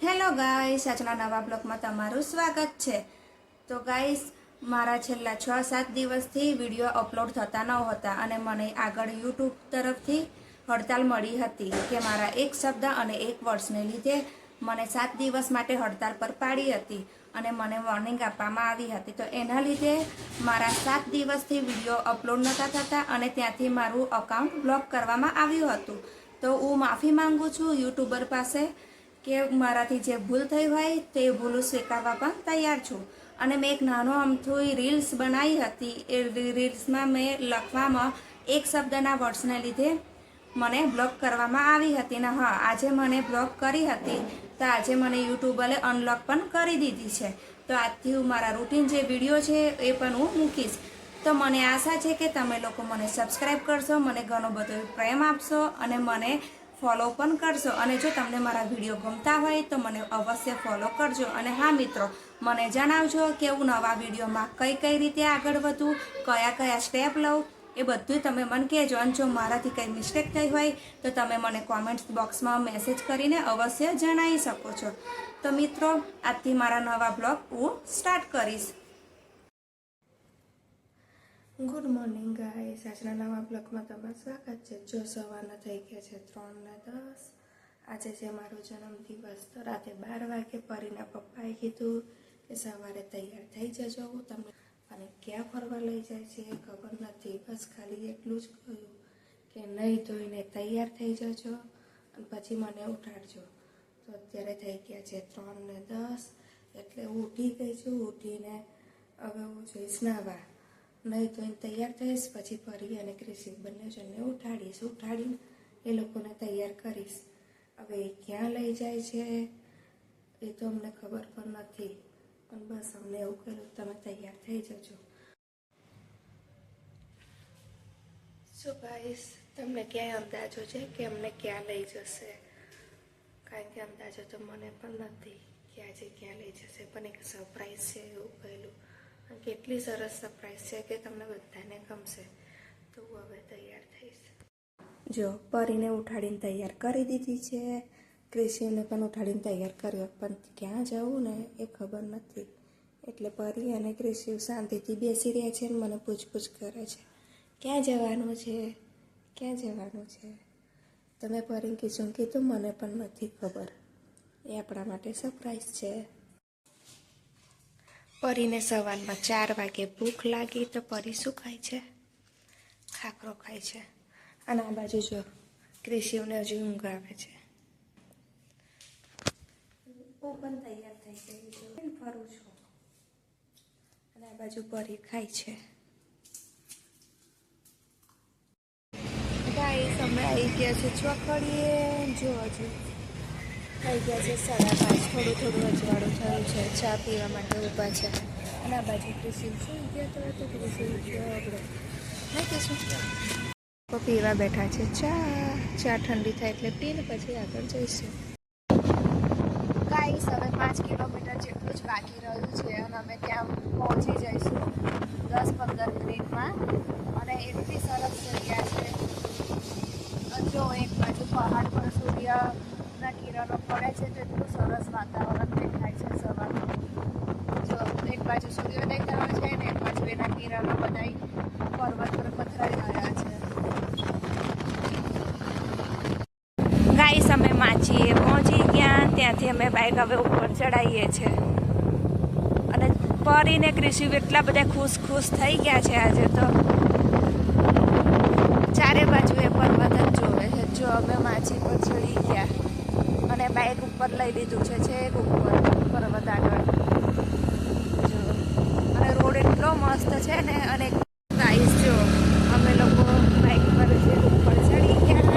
Hello guys, આજના નવા બ્લોગમાં તમારું સ્વાગત છે। તો ગાઈસ, મારા છેલ્લા 6-7 દિવસથી વિડીયો અપલોડ થતા ન હતા અને મને આગળ યુટ્યુબ તરફથી હડતાલ મળી હતી કે મારા એક શબ્દ અને એક વર્ડ્સને લીધે મને 7 દિવસ માટે હડતાલ પર પાડી હતી અને મને વોર્નિંગ આપવામાં આવી હતી। તો એના લીધે મારા 7 દિવસથી વિડીયો અપલોડ નહોતા થતા અને ત્યાંથી મારું અકાઉન્ટ બ્લોક કરવામાં આવ્યું હતું। તો હું માફી માંગુ છું યુટ્યુબર પાસે કે મારાથી જે ભૂલ થઈ હોય તે ભૂલ સ્વીકારવા પણ તૈયાર છું। અને મેં એક નાનો અમથું રીલ્સ બનાવી હતી। એ રીલ્સમાં મેં લખવામાં એક શબ્દના વર્ડ્સને લીધે મને બ્લોક કરવામાં આવી હતી ને હા, આજે મને બ્લોક કરી હતી તો આજે મને યુટ્યુબરે અનબ્લોક પણ કરી દીધી છે। તો આજથી હું મારા રૂટીન જે વિડીયો છે એ પણ હું મૂકીશ। તો મને આશા છે કે તમે લોકો મને સબસ્ક્રાઈબ કરશો, મને ઘણો બધો પ્રેમ આપશો અને મને ફોલો પણ કરશો। અને જો તમને મારા વિડીયો ગમતા હોય તો મને અવશ્ય ફોલો કરજો। અને હા મિત્રો, મને જણાવજો કે હું નવા વિડીયોમાં કઈ રીતે આગળ વધું, કયા સ્ટેપ લઉં, એ બધું તમે મને કહેજો। અને જો મારાથી કંઈ મિસ્ટેક થઈ હોય તો તમે મને કોમેન્ટ બોક્સમાં મેસેજ કરીને અવશ્ય જણાવી શકો છો। તો મિત્રો, આજથી મારા નવા બ્લોગ હું સ્ટાર્ટ કરીશ। ગુડ મોર્નિંગ ગાઈસ, આજના નવા બ્લોગમાં તમારું સ્વાગત છે। જો સવારના થઈ ગયા છે 3:10। આજે છે મારો જન્મદિવસ। તો રાતે 12 વાગે પરીના પપ્પાએ કીધું કે સવારે તૈયાર થઈ જજો, હું તમને અને ક્યાં ફરવા લઈ જાય છે એ ખબર નથી, બસ ખાલી એટલું જ કહ્યું કે નહીં ધોઈને તૈયાર થઈ જજો અને પછી મને ઉઠાડજો। તો અત્યારે થઈ ગયા છે 3:10, એટલે હું ઉઠી ગઈ છું। ઉઠીને હવે હું જઈશ નાહવા, નહીં ધોઈને તૈયાર થઈશ, પછી પરી અને ક્રિશિક બંને જણને ઉઠાડીને એ લોકોને તૈયાર કરીશ। હવે ક્યાં લઈ જાય છે એ તો અમને ખબર પણ નથી, પણ બસ અમને એવું કહ્યું તમે તૈયાર થઈ જજો। સો ગાઈસ, તમને ક્યાંય અંદાજો છે કે અમને ક્યાં લઈ જશે? કારણ કે અંદાજો તો મને પણ નથી કે આજે ક્યાં લઈ જશે, પણ એક સરપ્રાઈઝ છે એવું કહેલું। અને કેટલી સરસ સરપ્રાઈઝ છે કે તમને બધાને ગમશે। તો હું હવે તૈયાર થઈશ। જો પરીને ઉઠાડીને તૈયાર કરી દીધી છે, ક્રિશિને પણ ઉઠાડીને તૈયાર કર્યો, પણ ક્યાં જવું ને એ ખબર નથી। એટલે પરી અને ક્રિશિવ શાંતિથી બેસી રહ્યા છે અને મને પૂછપૂછ કરે છે ક્યાં જવાનું છે, ક્યાં જવાનું છે। તમે પરીને કિશુને કીધું મને પણ નથી ખબર, એ આપણા માટે સરપ્રાઈઝ છે। પરીને સવારમાં 4 વાગે ભૂખ લાગી તો પરી શું ખાય છે? ખાખરો ખાય છે। અને આ બાજુ જો ક્રિશિવને હજુ ઊંઘ આવે છે। હું પણ તૈયાર થઈ ગઈ છું, ફરું છું અને આ બાજુ પરી ખાય છે। ગાઈસ, અમે આવી ગયા છે ચોકડીએ। જો હજુ થઈ ગયા છે 5:30, થોડું અજવાળું થયું છે, ચા પીવા માટે ઊભા છે। અને આ બાજુ ક્રિશિવ સુઈ ગયા તો ક્રિશિવ ગયો આપણે નહીં કીશું પીવા બેઠા છે ચા ઠંડી થાય એટલે પીને પછી આગળ જઈશું। ગાઈસ, હવે 5 કિલોમીટર જેટલું જ બાકી રહ્યું છે અને અમે ત્યાં પહોંચી જઈશું 10-15 મિનિટમાં। અને એટલી સરસ જગ્યા છે, જો એક બાજુ પહાડ પર સૂર્યના કિરણો પડે છે તો એટલું સરસ વાતાવરણ દેખાય છે સવારનું। જો એક બાજુ સૂર્યોદય થયો છે ને એક બાજુ એના કિરણો બધા પર્વત પર પથરાઈ રહ્યા છે। ગાઈસ, અમે માચીએ પહોંચી ગયા, ત્યાંથી અમે બાઇક હવે ઉપર ચડાવીએ છીએ। અને પરીને ક્રિશિવ એટલા બધા ખુશ થઈ ગયા છે આજે તો ચારે બાજુ એ પર્વત જ જોવે છે। જો અમે માછી પર ચડી ગયા અને બાઇક ઉપર લઈ લીધું છે છેક ઉપર પર્વત આગળ જો, અને રોડ એટલો મસ્ત છે ને। અને ગાઈસ, જો અમે લોકો બાઇક પર જે ઉપર ચડી ગયા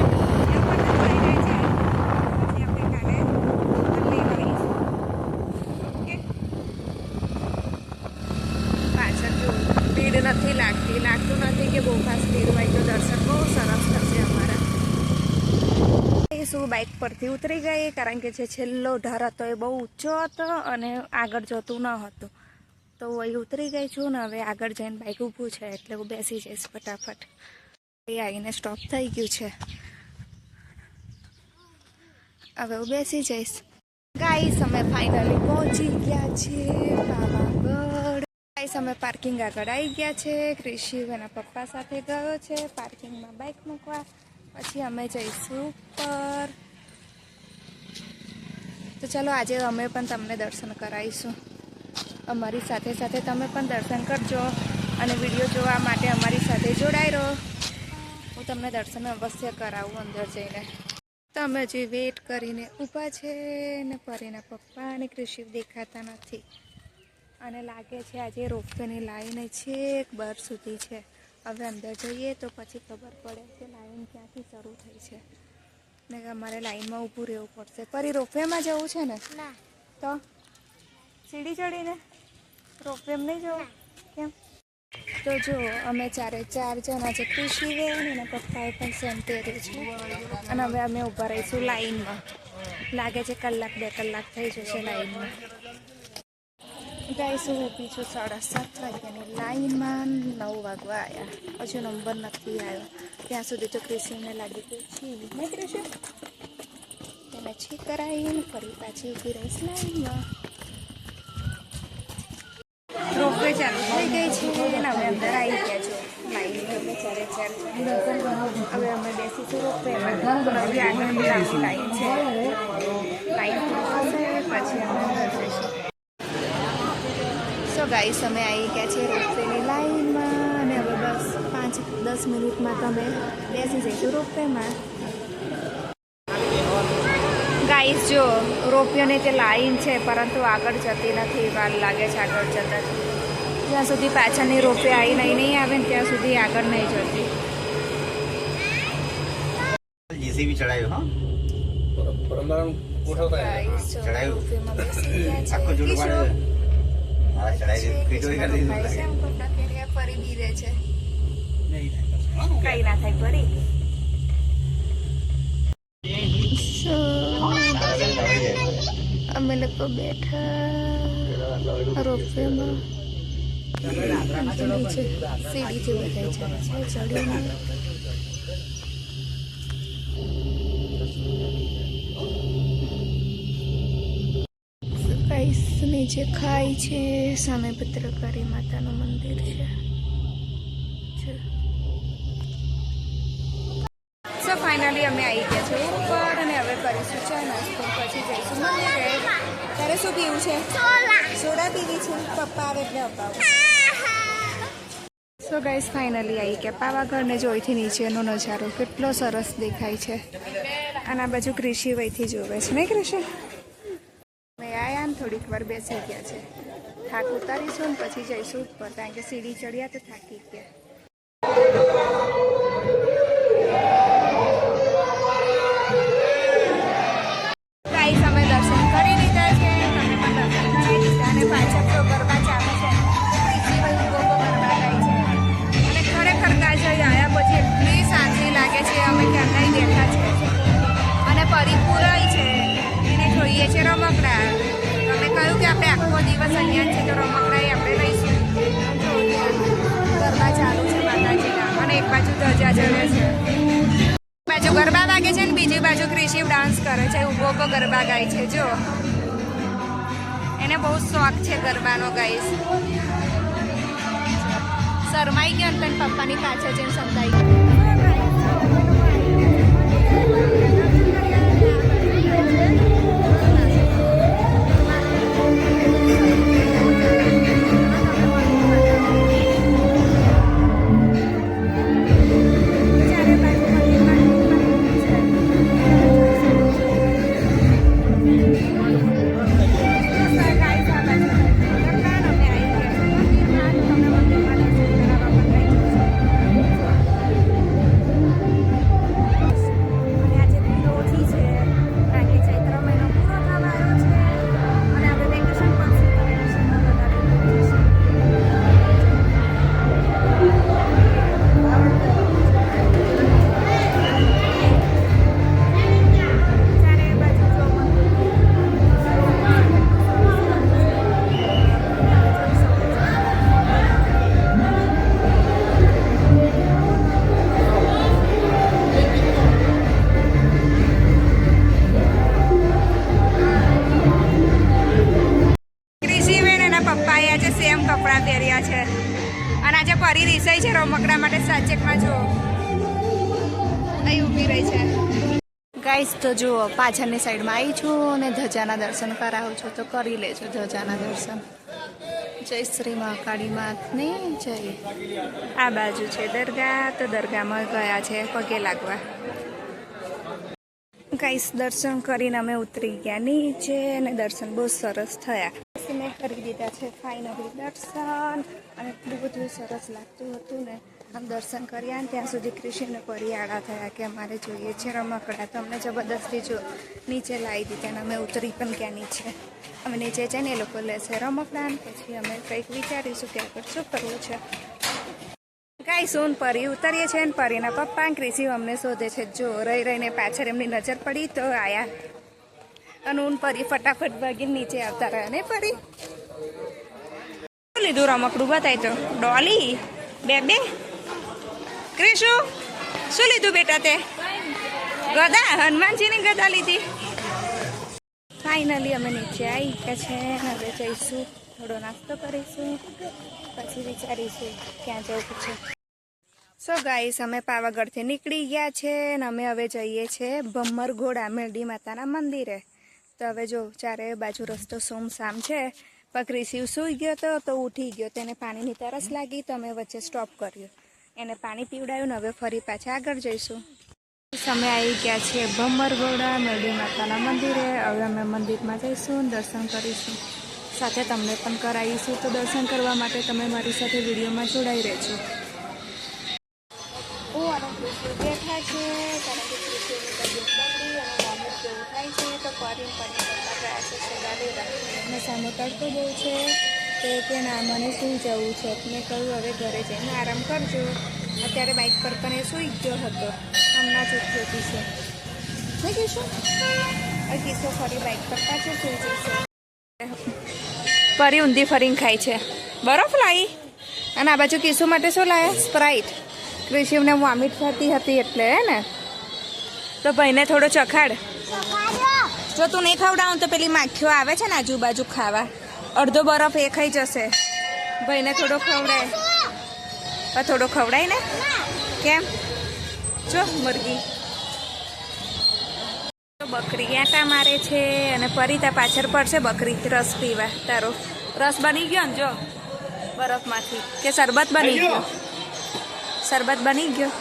ભીડ નથી લાગતું નથી કે બહુ ખાસ ભીડ હોય તો દર્શન બહુ સરસ થશે અમારા। શું બાઇક પરથી ઉતરી ગઈ કારણ કે જે છેલ્લો ઢાર હતો એ બહુ ઊંચો હતો અને આગળ જતું ન હતું, તો હું અહીં ઉતરી ગઈ છું ને હવે આગળ જઈને બાઇક ઊભું છે એટલે હું બેસી જઈશ ફટાફટ। એ આવીને સ્ટોપ થઈ ગયું છે, હવે હું બેસી જઈશ। ગાઈસ અમે ફાઇનલી પહોંચી ગયા છીએ પાવાગઢ. ગાઈસ અમે પાર્કિંગ આગળ આવી ગયા છે. ક્રિશિવ એના પપ્પા સાથે ગયો છે પાર્કિંગમાં બાઇક મૂકવા. પછી અમે જઈશું ઉપર. તો ચલો આજે અમે પણ તમને દર્શન કરાવીશું. અમારી સાથે સાથે તમે પણ દર્શન કરજો અને વિડીયો જોવા માટે અમારી સાથે જોડાઈ રહો. હું તમને દર્શન અવશ્ય કરાવું અંદર જઈને. તમે હજી વેટ કરીને ઊભા છે ને પરીના પપ્પા અને ક્રિશિવ દેખાતા નથી. અને લાગે છે આજે રોપવેની લાઈન છેક બહાર સુધી છે. હવે અંદર જઈએ તો પછી ખબર પડે કે લાઈન ક્યાંથી શરૂ થઈ છે ને અમારે લાઈનમાં ઊભું રહેવું પડશે. પરી રોપવેમાં જવું છે ને? તો સીડી ચડીને રોપવેમાં નહીં જવું કેમ? તો જો અમે 4 જણા છે. ક્રિશિવે અને એના પપ્પાએ પણ સેમ પહેર્યું છે. અને હવે અમે ઊભા રહીશું લાઈનમાં. લાગે છે 1-2 કલાક થઈ જશે લાઈનમાં. ગાઈસ હું ઊભી છું 7:30 વાગ્યાની લાઈનમાં. 9 વાગવા આવ્યા, હજુ નંબર નથી આવ્યો. ત્યાં સુધી તો ક્રિશિવને લાગી ગઈ છી નહીં ક્રિશિવ? એને છી કરાવીને ફરી પાછી ઊભી રહીશ લાઈનમાં. રોપવે ચાલુ થઈ ગઈ છે અને અમે અંદર આવી ગયા છો લાઈનમાં. અમે 4 હવે અમે બેસીશું રોપવેમાં. હવે આગળ લાંબી લાઈન છે. લાઈન પૂરી પછી અમે અંદર જઈશું. સો ગાઈસ અમે આવી ગયા છે રોપવેની લાઈનમાં અને હવે બસ 5-10 મિનિટમાં તમે બેસી જઈશું રોપવેમાં. ગાઈસ જો રોપવેની તે લાઈન છે પરંતુ આગળ જતી નથી. વાર લાગે છે આગળ જતા. જ્યાં સુધી પાછળની રોપવે આવી નહીં આવે ને ત્યાં સુધી આગળ નહીં જતી. જીસીબી ચડાયો હા રોપવેમાં બેસી ગયા છે. આખો જોડો પાડે હા ચડાઈ પીટો કરી દીધું ફરી બીરે છે. કઈ ના થાય ફરી. અમે લોકો બેઠા રોપવેમાં. નીચે સીડીથી બધા જાય છે ચડીને. નીચે ખાઈ છે. સામે ભદ્રકાળી માતાનું મંદિર છે. સો ફાઇનલી અમે આવી ગયા છે ઉપર અને હવે કરીશું ચા નાસ્તો. પછી જઈશું મંદિરે. તારે શું પીવું છે? સોડા પીવી છે? પપ્પા આવે એટલે અપાવું. સો ગાઈસ ફાઇનલી આવી ગયા પાવાગઢને. જોઈથી નીચેનો નજારો કેટલો સરસ દેખાય છે. અને આ બાજુ ક્રિશિવ અહીંથી જોવે છે નહીં ક્રિશિવ? અમે આયા ને થોડીક વાર બેસી ગયા છે. થાક ઉતારીશું ને પછી જઈશું ઉપર કારણ કે સીડી ચડ્યા તો થાકી ગયા. ગાઈસ અમે દર્શન કરી લીધા છે. તમે પણ દર્શન કરી લીધા અને પાછળ તો ગરબા ચાલે છે. ગરબા ગાય છે અને ખરેખર ગાય આવ્યા પછી એટલી શાંતિ લાગે છે. અમે ક્યાંય બેઠા છે અને પરિપૂરાય છે એને જોઈએ છે રમકડા. અમે કહ્યું કે આપણે આખો દિવસ અહીંયા છે તો રમકડા આપણે લઈશું. ગરબા ચાલુ છે માતાજીના અને એક બાજુ ધજા ચડે છે. બાજુ ગરબા વાગે છે ને બીજી બાજુ ક્રિશિવ ડાન્સ કરે છે. ઊભો ઊભો ગરબા ગાય છે. જો એને બહુ શોખ છે ગરબાનો. ગાઈસ શરમાઈ ગયો ને પપ્પાની પાછળ જઈને સમજાઈ ગયો. કપડાં પહેર્યા છે અને આજે પરી રીસાઈ છે રમકડા માટે સાચેકમાં જો અહીં ઊભી રહી છે ગાઈસ. તો જુઓ પાછળની સાઈડમાં આવી છું અને ધજાના દર્શન કરાવું છું તો કરી લેજો ધજાના દર્શન. જય શ્રી મહાકાળી માતની જય. આ બાજુ છે દરગાહ તો દરગાહમાં ગયા છે પગે લાગવા. ગાઈસ દર્શન કરીને અમે ઉતરી ગયા નીચે અને દર્શન બહુ સરસ થયા. મેં કરી દીધા છે ફાઇનલી દર્શન અને એટલું બધું સરસ લાગતું હતું ને. આમ દર્શન કર્યા ને ત્યાં સુધી કૃષ્ણને પરી આડા થયા કે અમારે જોઈએ છે રમકડા. તો અમને જબરદસ્તી જો નીચે લાવી દીધી અને અમે ઉતરી પણ ગયા નીચે. અમે નીચે જઈને એ લોકો લેશે રમકડા ને પછી અમે કંઈક વિચારીશું કે આગળ શું કરવું છે. કાંઈ શું પરી ઉતરીએ છીએ ને પરીના પપ્પા ક્રિશી અમને શોધે છે. જો રહી રહીને પાછળ એમની નજર પડી તો આયા અને ઊન પરી ફટાફટ ભાગીને નીચે આવતા રહ્યા ને પરી. શું લીધું રમકડું બતાય તો ડોલી બે ક્રિશુ શું લીધું બેટા તે? ગદા હનુમાનજીની ગદા લીધી. ફાઇનલી અમે નીચે આવી ગયા છે હવે જઈશું થોડો નાસ્તો કરીશું પછી વિચારીશું ક્યાં જવું છે. સો ગાઈસ અમે પાવાગઢથી નીકળી ગયા છે અને અમે હવે જઈએ છીએ ભમરઘોડા મેરડી માતાના મંદિરે. તો હવે જો ચારે બાજુ રસ્તો સોમસામ છે પણ ક્રિશિવ સૂઈ ગયો તો ઉઠી ગયો. તેને પાણીની તરસ લાગી તો અમે વચ્ચે સ્ટોપ કર્યો, એને પાણી પીવડાવ્યું ને હવે ફરી પાછા આગળ જઈશું. અમે આવી ગયા છીએ ભમરઘોડા મેરડી માતાના મંદિરે. હવે અમે મંદિરમાં જઈશું દર્શન કરીશું, સાથે તમને પણ કરાવીશું. તો દર્શન કરવા માટે તમે મારી સાથે વિડીયોમાં જોડાઈ રહેજો. બેઠા છે કારણ કે કૃષિની તબિયત બગડી અને વોમિટ જેવું થાય છે તો ફરી કરવા ગયા છે સેવાલેરા. અને સામે તડકો બહુ છે તો કે ના મને સૂઈ જવું છે. મેં કહ્યું હવે ઘરે જઈને આરામ કરજો. અત્યારે બાઇક પર પણ એ સૂઈ ગયો હતો, હમણાં જ ઉઠ્યો કિસ્સો નહીં કહીશું કિસ્સો ફરી બાઇક પર પાછો સૂઈ જશે. ફરી ઊંધી ફરીને ખાય છે. બરફ લાવી અને આ બાજુ કિસ્સો માટે શું લાવ્યા? સ્પ્રાઇટ. કૃષિને વોમિટ થતી હતી એટલે હે ને. તો ભાઈને થોડો ચખાડ. જો તું નહીં ખવડાવું તો પેલી માખીઓ આવે છે ને આજુબાજુ ખાવા, અડધો બરફ એ ખાઈ જશે. ભાઈને થોડો ખવડાય પણ થોડો ખવડાય ને. કેમ? જો મરઘી બકરી આટા મારે છે અને પરિતા પાછળ પડશે બકરી રસ પીવા. તારો રસ બની ગયો ને જો બરફમાંથી કે શરબત બની ગયો? શરબત બની ગયો.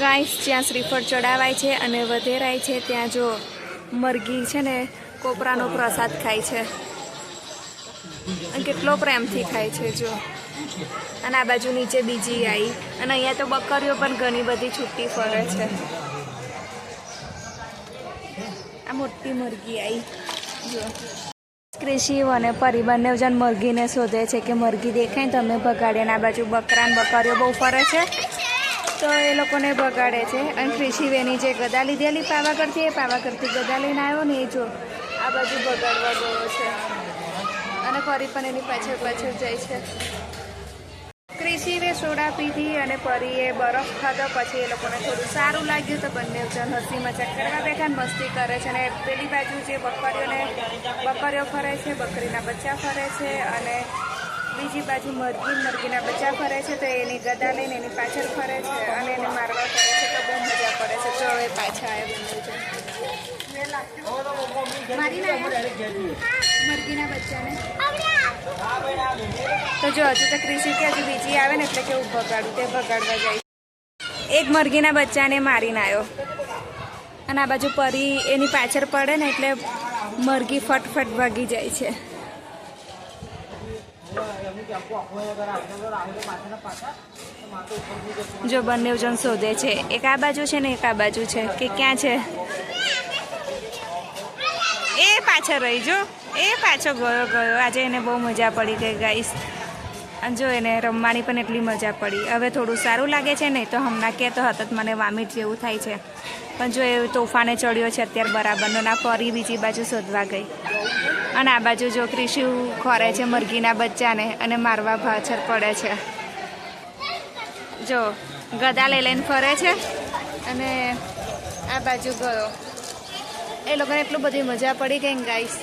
ગાઈસ જ્યાં શ્રીફળ ચડાવાય છે અને વધેરાય છે ત્યાં જો મરઘી છે ને કોપરાનો પ્રસાદ ખાય છે અને કેટલો પ્રેમથી ખાય છે જો. અને આ બાજુ નીચે બીજી આવી અને અહીંયા તો બકરીઓ પણ ઘણી બધી છૂટી ફરે છે. આ મોટી મરઘી આવી જો. ક્રિશિવ અને પરિબળને જન મરઘીને શોધે છે કે મરઘી દેખાય તો અમે ભગાડીએ. આ બાજુ બકરા ને બકરીઓ બહુ ફરે છે તો એ લોકોને બગાડે છે. અને ક્રિશિવ એની જે ગદા લીધેલી પાવાગઢથી એ પાવાગઢથી ગદા લઈને આવ્યો ને એ જો આ બાજુ બગાડવા ગયો છે અને ફરી પણ એની પાછળ જાય છે. ક્રિશિવે સોડા પીધી અને પરીએ બરફ ખાધો. પછી એ લોકોને થોડું સારું લાગ્યું તો બંને જણ હસી મજાક કરવા બેઠા ને મસ્તી કરે છે. અને પેલી બાજુ જે બકરીઓ ફરે છે, બકરીના બચ્ચા ફરે છે અને બીજી બાજુ મરઘીના બચ્ચા ફરે છે તો એની ગદા લઈને એની પાછળ ફરે છે અને એને મારવા ફરે છે તો બહુ મજા પડે છે. જો એ પાછા આવ્યા મરઘીના બચ્ચાને. તો જો હજુ તો ક્રિશિવ કે હજુ બીજી આવે ને એટલે કેવું બગાડું તે બગાડવા જાય. એક મરઘીના બચ્ચાને મારીને આવ્યો અને આ બાજુ પરી એની પાછળ પડે ને એટલે મરઘી ફટફટ ભાગી જાય છે. જો બંને જણ શોધે છે. એક આ બાજુ છે ને એક આ બાજુ છે કે ક્યાં છે. એ પાછળ રહી જો એ પાછો ગયો. આજે એને બહુ મજા પડી ગઈ ગાઈસ. અને જો એને રમવાની પણ એટલી મજા પડી. હવે થોડું સારું લાગે છે ને તો હમણાં કહેતો હતો મને વામિટ જેવું થાય છે પણ જો એ તોફાને ચડ્યો છે અત્યારે બરાબરનો. ના ફરી બીજી બાજુ શોધવા ગઈ અને આ બાજુ જો ક્રિશિવ ખોરે છે મરઘીના બચ્ચાને અને મારવા પાછળ પડે છે. જો ગદા લઈને ફરે છે અને આ બાજુ ગયો. એ લોકોને એટલું બધી મજા પડી ગઈ ગાઈસ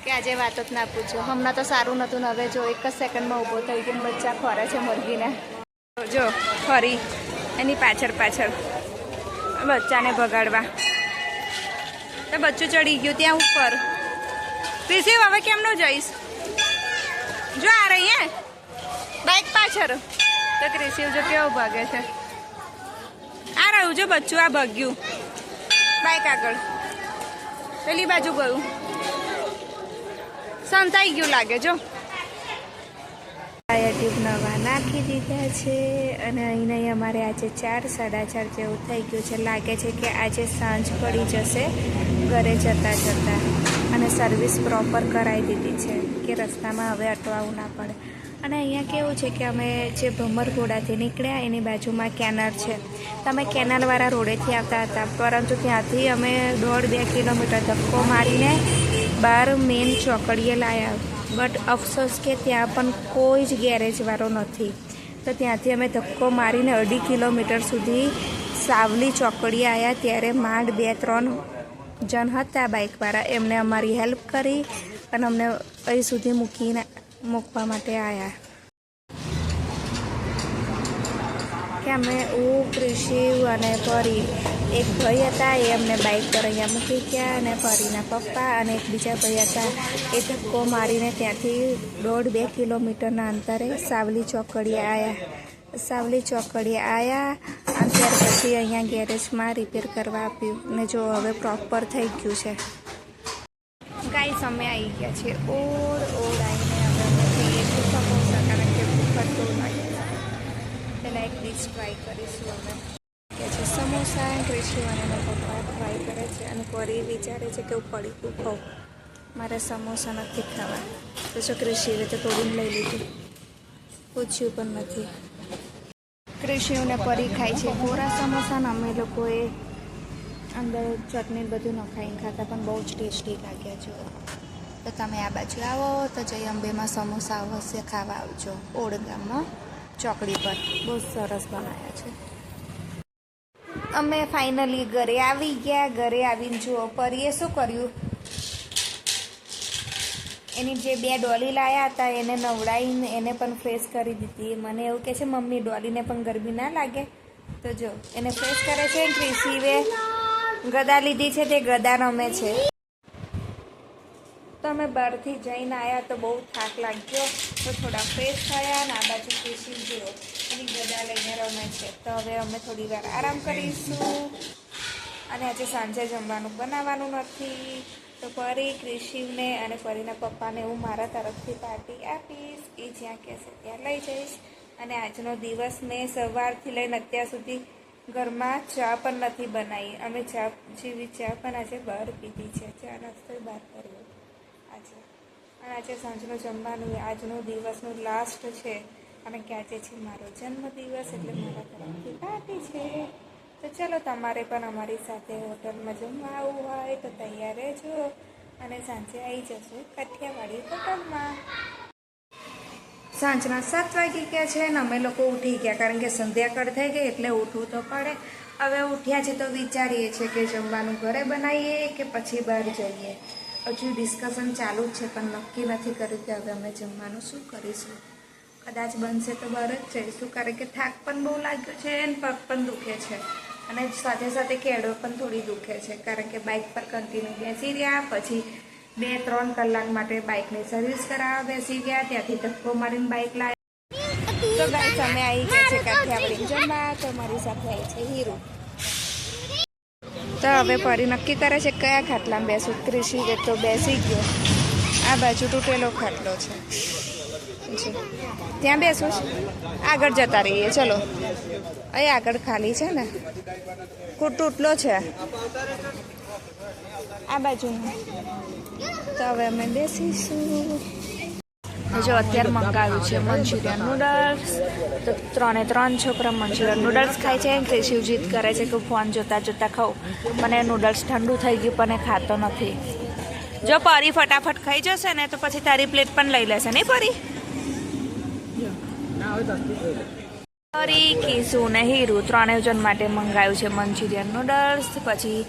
કે આજે વાતો જ ના પૂછો. હમણાં તો સારું નહોતું ને હવે જો એક જ સેકન્ડમાં ઊભો થઈ ગયો બચ્ચા ખોરે છે મુરગીને. જો ફરી એની પાછળ બચ્ચાને ભગાડવા તો બચ્ચું ચડી ગયું ત્યાં ઉપર. રિસીવ હવે કેમનું જઈશ? જો આ રહી હે બાઇક પાછળ તો રિસીવ જો કેવો ભાગે છે. આ રહ્યું જો બચ્ચું આ ભાગ્યું બાઇક આગળ પેલી બાજુ ગયું સંતાઈ ગયું લાગે જો. ટાયર ટ્યુબ નવા નાખી દીધા છે અને અહીં અમારે આજે 4 4:30 જેવું થઈ ગયું છે. લાગે છે કે આજે સાંજ પડી જશે ઘરે જતાં અને સર્વિસ પ્રોપર કરાવી દીધી છે કે રસ્તામાં હવે અટવાવું ના પડે. અને અહીંયા કેવું છે કે અમે જે ભમરઘોડાથી નીકળ્યા એની બાજુમાં કેનાલ છે. તો અમે કેનાલવાળા રોડેથી આવતા હતા પરંતુ ત્યાંથી અમે 1.5-2 કિલોમીટર ધક્કો મારીને બહાર મેઇન ચોકડીએ લાવ્યા. બટ અફસોસ કે ત્યાં પણ કોઈ જ ગેરેજવાળો નથી. તો ત્યાંથી અમે ધક્કો મારીને 2.5 કિલોમીટર સુધી સાવલી ચોકડીએ આવ્યા. ત્યારે માંડ 2-3 જણ હતા બાઇકવાળા, એમને અમારી હેલ્પ કરી અને અમને અહીં સુધી મૂકવા માટે આવ્યા. કે અમે કૃષિ અને પરી એક ભાઈ હતા એ અમને બાઇક પર અહીંયા મૂકી ગયા અને પરીના પપ્પા અને એક બીજા ભાઈ હતા એ ધક્કો મારીને ત્યાંથી 1.5-2 કિલોમીટરના અંતરે સાવલી ચોકડીએ આવ્યા અને ત્યાર પછી અહીંયા ગેરેજમાં રિપેર કરવા આપ્યું ને જો હવે પ્રોપર થઈ ગયું છે. ગાઈસ અમે આવી ગયા છીએ આવીને હવે અમે જઈએ છીએ સમોસા કારણ કે ભૂખ હતું નહીં. પહેલાં એક ડીશ ટ્રાય કરીશું અમે કે છે સમોસા. કૃષિ અને પપ્પા ટ્રાય કરે છે અને પરી વિચારે છે કે હું પડીકું ખાઉં, મારે સમોસા નથી ખાવા. તો જો કૃષિએ તો તોડીને લઈ લીધું, પૂછ્યું પણ નથી. કૃષિઓને પરી ખાય છે કોરા સમોસા ને અમે લોકોએ અંદર ચટણી બધું નખાઈને ખાતા પણ બહુ જ ટેસ્ટી લાગ્યા જો. તો તમે આ બાજુ આવો તો જય અંબેમાં સમોસા અવશ્ય ખાવા આવજો. ઓળગામમાં ચોકડી પર બહુ સરસ બનાવ્યા છે. અમે ફાઇનલી ઘરે આવી ગયા. ઘરે આવીને જુઓ પરીએ શું કર્યું, એની જે 2 ડોલી લાવ્યા હતા એને નવડાવીને એને પણ ફ્રેશ કરી દીધી. મને એવું કહે છે મમ્મી ડોલીને પણ ગરમી ના લાગે? તો જો એને ફ્રેશ કરે છે. ક્રિશીવે ગદા લીધી છે, તે ગદા રમે છે. તો અમે બહારથી જઈને આવ્યા તો બહુ થાક લાગ્યો તો થોડા ફ્રેશ થયા અને આ બાજુ ક્રિશી જુઓ એની ગદા લઈને રમે છે. તો હવે અમે થોડી વાર આરામ કરીશું અને આજે સાંજે જમવાનું બનાવવાનું નથી. તો પરી ક્રિશિવને અને પરીના પપ્પાને હું મારા તરફથી પાર્ટી આપીશ. એ જ્યાં કહેશે ત્યાં લઈ જઈશ. અને આજનો દિવસ મેં સવારથી લઈને અત્યાર સુધી ઘરમાં ચા પણ નથી બનાવી. અમે ચા જેવી ચા પણ આજે બહાર પીધી છે. ચા નાસ્તો બહાર કર્યો આજે. અને આજે સાંજનું જમવાનું આજનો દિવસનું લાસ્ટ છે અને કે આજે છે મારો જન્મદિવસ એટલે મારા તરફથી પાર્ટી છે. તો ચલો તમારે પણ અમારી સાથે હોટલમાં જમવા આવવું હોય તો તૈયાર રહેજો અને સાંજે આવી જશું કાઠિયાવાડી હોટલમાં. સાંજના 7 વાગી ગયા છે અને અમે લોકો ઉઠી ગયા કારણ કે સંધ્યાકાળ થઈ ગઈ એટલે ઉઠવું તો પડે. હવે ઉઠ્યા છે તો વિચારીએ છીએ કે જમવાનું ઘરે બનાવીએ કે પછી બહાર જઈએ. હજુ ડિસ્કશન ચાલુ જ છે પણ નક્કી નથી કર્યું કે હવે અમે જમવાનું શું કરીશું. કદાચ બનશે તો બહાર જ જઈશું કારણ કે થાક પણ બહુ લાગ્યો છે અને પગ પણ દુખે છે અને સાથે સાથે કેળો પણ થોડી દુખે છે કારણ કે બાઇક પર કન્ટિન્યુ બેસી રહ્યા. પછી 2-3 કલાક માટે બાઇકની સર્વિસ કરાવવા બેસી ગયા. ત્યાંથી ધક્કો મારીને બાઇક લાવ્યા. તો ગાઈસ અમે આવી ગયા છે કાઠિયાવાડી જમવા. તો મારી સાથે આવી છે હીરો. તો હવે પરી નક્કી કરે છે કયા ખાટલામાં બેસું. કૃષિ તો બેસી ગયો. આ બાજુ તૂટેલો ખાટલો છે ત્યાં બેસું છે. આગળ જતા રહીએ ચલો. અહીં આગળ ખાલી છે ને તૂટલો છે આ બાજુમાં. તો હવે અમે બેસીશું. જો અત્યારે મંગાવ્યું છે મંચુરિયન નૂડલ્સ. તો 3 છોકરા મંચુરિયન નૂડલ્સ ખાય છે. કે શિવજીત કરે છે કે ફોન જોતા જોતા ખાઉં મને નૂડલ્સ ઠંડુ થઈ ગયું પણ એ ખાતો નથી. જો પરી ફટાફટ ખાઈ જશે ને તો પછી તારી પ્લેટ પણ લઈ લેશે નહીં પરી? પરી, કિસુ ને હીરું 3 જણ માટે મંગાવ્યું છે મંચુરિયન નૂડલ્સ. પછી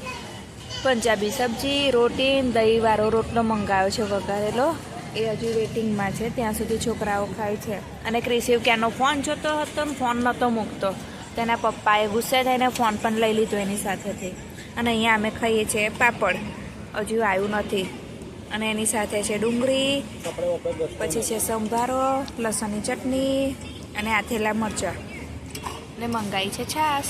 પંજાબી સબ્જી, રોટી, દહીંવાળો રોટલો મંગાવ્યો છે વઘારેલો. એ હજુ વેટિંગમાં છે, ત્યાં સુધી છોકરાઓ ખાય છે. અને ક્રિશિવ ક્યાંનો ફોન જોતો હતો ને ફોન નહોતો મૂકતો. તેના પપ્પાએ ગુસ્સે થઈને ફોન પણ લઈ લીધો એની સાથેથી. અને અહીંયા અમે ખાઈએ છીએ પાપડ, હજુ આવ્યું નથી. અને એની સાથે છે ડુંગળી, પછી છે સંભારો, લસણની ચટણી અને આથેલા મરચાં. અને મંગાઈ છે છાશ.